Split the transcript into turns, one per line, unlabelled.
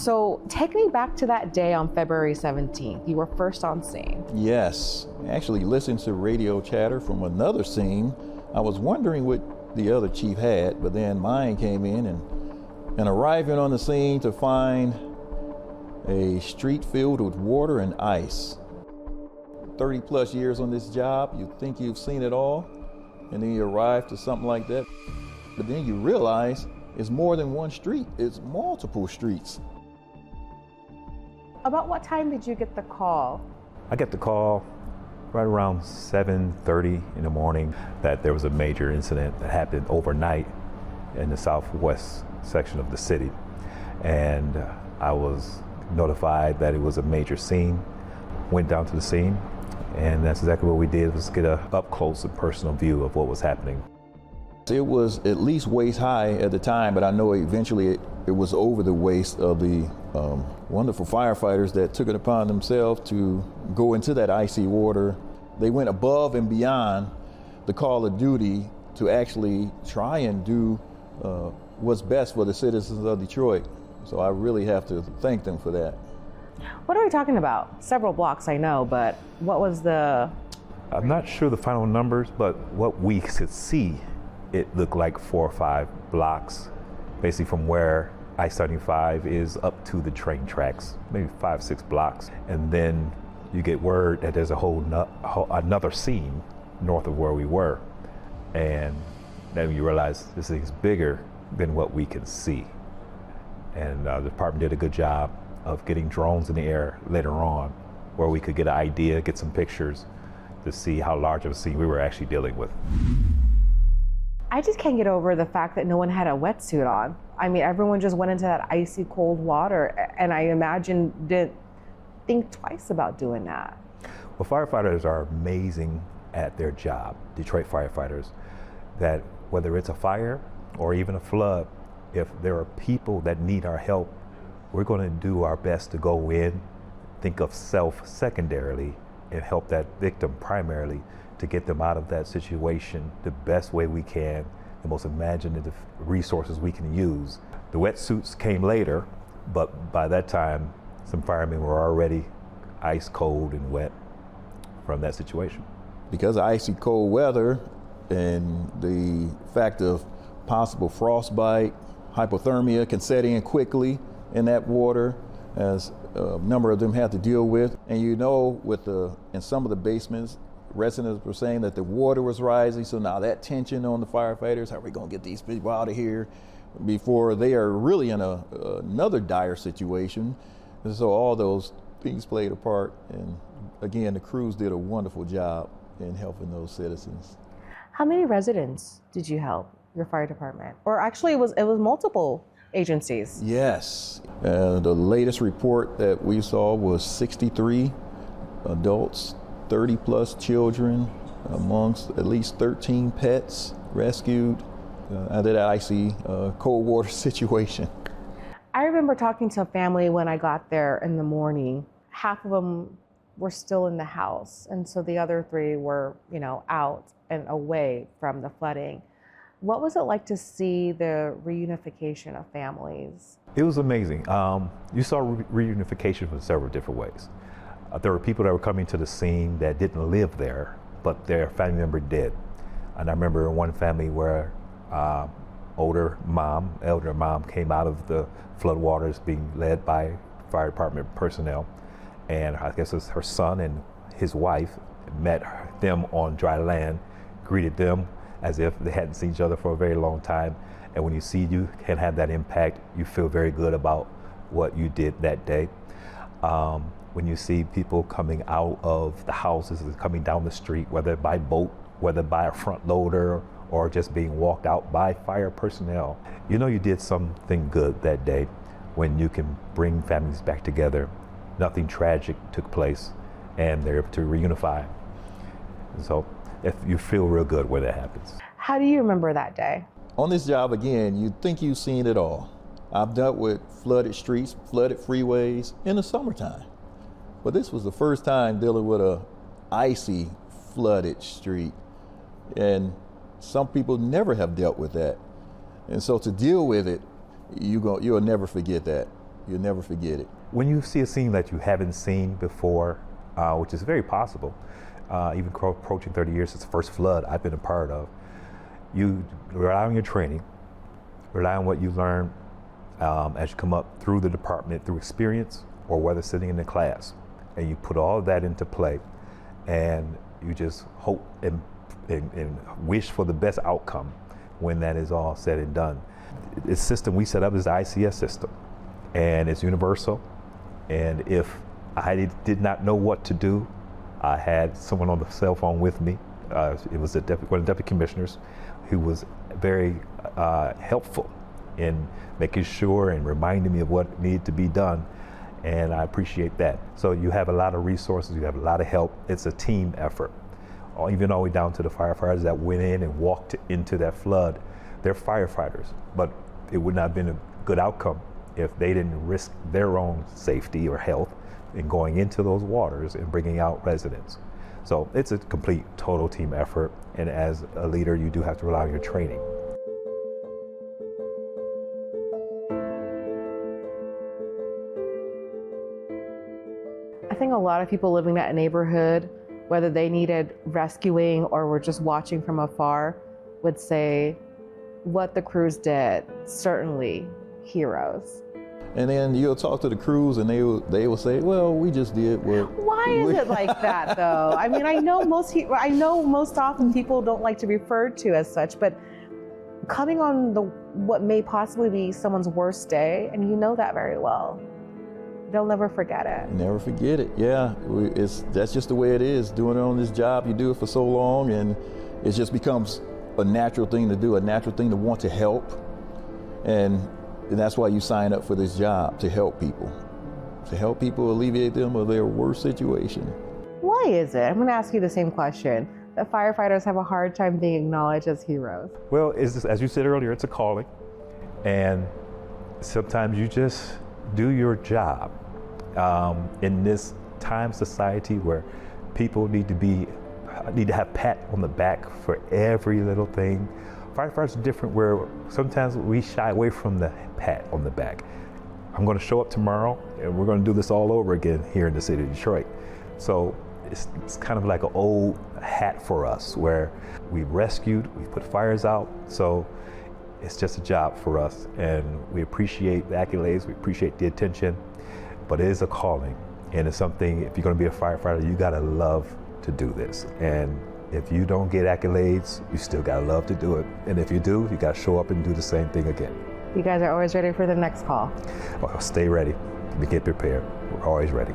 So take me back to that day on February 17th. You were first on scene.
Yes, actually listening to radio chatter from another scene, I was wondering what the other chief had, but then mine came in and arriving on the scene to find a street filled with water and ice. 30 plus years on this job, you think you've seen it all, and then you arrive to something like that. But then you realize it's more than one street, it's multiple streets.
About what time did you get the call?
I get the call right around 7:30 in the morning that there was a major incident that happened overnight in the southwest section of the city. And I was notified that it was a major scene, went down to the scene, and that's exactly what we did, was get a up close and personal view of what was happening.
It was at least waist high at the time, but I know eventually it was over the waist of the wonderful firefighters that took it upon themselves to go into that icy water. They went above and beyond the call of duty to actually try and do what's best for the citizens of Detroit. So I really have to thank them for that.
What are we talking about? Several blocks, I know, but what was the...
I'm not sure the final numbers, but what we could see, it looked like 4 or 5 blocks, basically from where I-75 is up to the train tracks, maybe 5, 6 blocks. And then you get word that there's another scene north of where we were. And then you realize this thing's bigger than what we can see. And the department did a good job of getting drones in the air later on where we could get an idea, get some pictures to see how large of a scene we were actually dealing with.
I just can't get over the fact that no one had a wetsuit on. I mean, everyone just went into that icy cold water, and I imagine didn't think twice about doing that.
Well, firefighters are amazing at their job, Detroit firefighters, that whether it's a fire or even a flood, if there are people that need our help, we're going to do our best to go in, think of self secondarily, and help that victim primarily to get them out of that situation the best way we can, the most imaginative resources we can use. The wetsuits came later, but by that time, some firemen were already ice cold and wet from that situation.
Because of icy cold weather and the fact of possible frostbite, hypothermia can set in quickly in that water, as a number of them had to deal with. And you know, in some of the basements, residents were saying that the water was rising, so now that tension on the firefighters, how are we gonna get these people out of here before they are really in another dire situation? And so all those things played a part, and again, the crews did a wonderful job in helping those citizens.
How many residents did you help, your fire department? Or actually, it was multiple agencies.
Yes, the latest report that we saw was 63 adults, 30 plus children, amongst at least 13 pets rescued out of that icy cold water situation.
I remember talking to a family when I got there in the morning. Half of them were still in the house, and so the other 3 were, out and away from the flooding. What was it like to see the reunification of families?
It was amazing. You saw reunification in several different ways. There were people that were coming to the scene that didn't live there, but their family member did. And I remember one family where elder mom came out of the floodwaters being led by fire department personnel. And I guess it was her son and his wife met them on dry land, greeted them as if they hadn't seen each other for a very long time. And when you can have that impact, you feel very good about what you did that day. When you see people coming out of the houses and coming down the street, whether by boat, whether by a front loader, or just being walked out by fire personnel, you know you did something good that day when you can bring families back together. Nothing tragic took place, and they're able to reunify. And so if you feel real good when that happens.
How do you remember that day?
On this job, again, you think you've seen it all. I've dealt with flooded streets, flooded freeways in the summertime. But this was the first time dealing with a icy, flooded street. And some people never have dealt with that. And so to deal with it, you'll never forget that. You'll never forget it.
When you see a scene that you haven't seen before, which is very possible, even approaching 30 years since the first flood I've been a part of, you rely on your training, rely on what you learn as you come up through the department, through experience, or whether sitting in the class. And you put all of that into play, and you just hope and wish for the best outcome when that is all said and done. The system we set up is the ICS system, and it's universal. And if I did not know what to do, I had someone on the cell phone with me. It was one of the deputy commissioners who was very helpful in making sure and reminding me of what needed to be done. And I appreciate that. So you have a lot of resources, you have a lot of help. It's a team effort. Even all the way down to the firefighters that went in and walked into that flood. They're firefighters, but it would not have been a good outcome if they didn't risk their own safety or health in going into those waters and bringing out residents. So it's a complete, total team effort. And as a leader, you do have to rely on your training.
I think a lot of people living in that neighborhood, whether they needed rescuing or were just watching from afar, would say what the crews did, certainly heroes.
And then you'll talk to the crews and they will say, well, we just did what.
Why is it like that though? I mean, I know most often people don't like to be referred to as such, but coming on what may possibly be someone's worst day, and you know that very well, they'll never forget it.
Never forget it. Yeah, that's just the way it is. Doing it on this job, you do it for so long, and it just becomes a natural thing to do, a natural thing to want to help, and that's why you sign up for this job, to help people alleviate them of their worst situation.
Why is it? I'm going to ask you the same question, that firefighters have a hard time being acknowledged as heroes?
Well, as you said earlier, it's a calling, and sometimes you just do your job. In this time society where people need to have pat on the back for every little thing, firefighters are different, where sometimes we shy away from the pat on the back. I'm going to show up tomorrow and we're going to do this all over again here in the city of Detroit. So it's kind of like an old hat for us, where we've rescued, we've put fires out. So it's just a job for us, and we appreciate the accolades, we appreciate the attention, but it is a calling, and it's something, if you're going to be a firefighter, you got to love to do this. And if you don't get accolades, you still got to love to do it. And if you do, you got to show up and do the same thing again.
You guys are always ready for the next call.
Well, stay ready. Get prepared. We're always ready.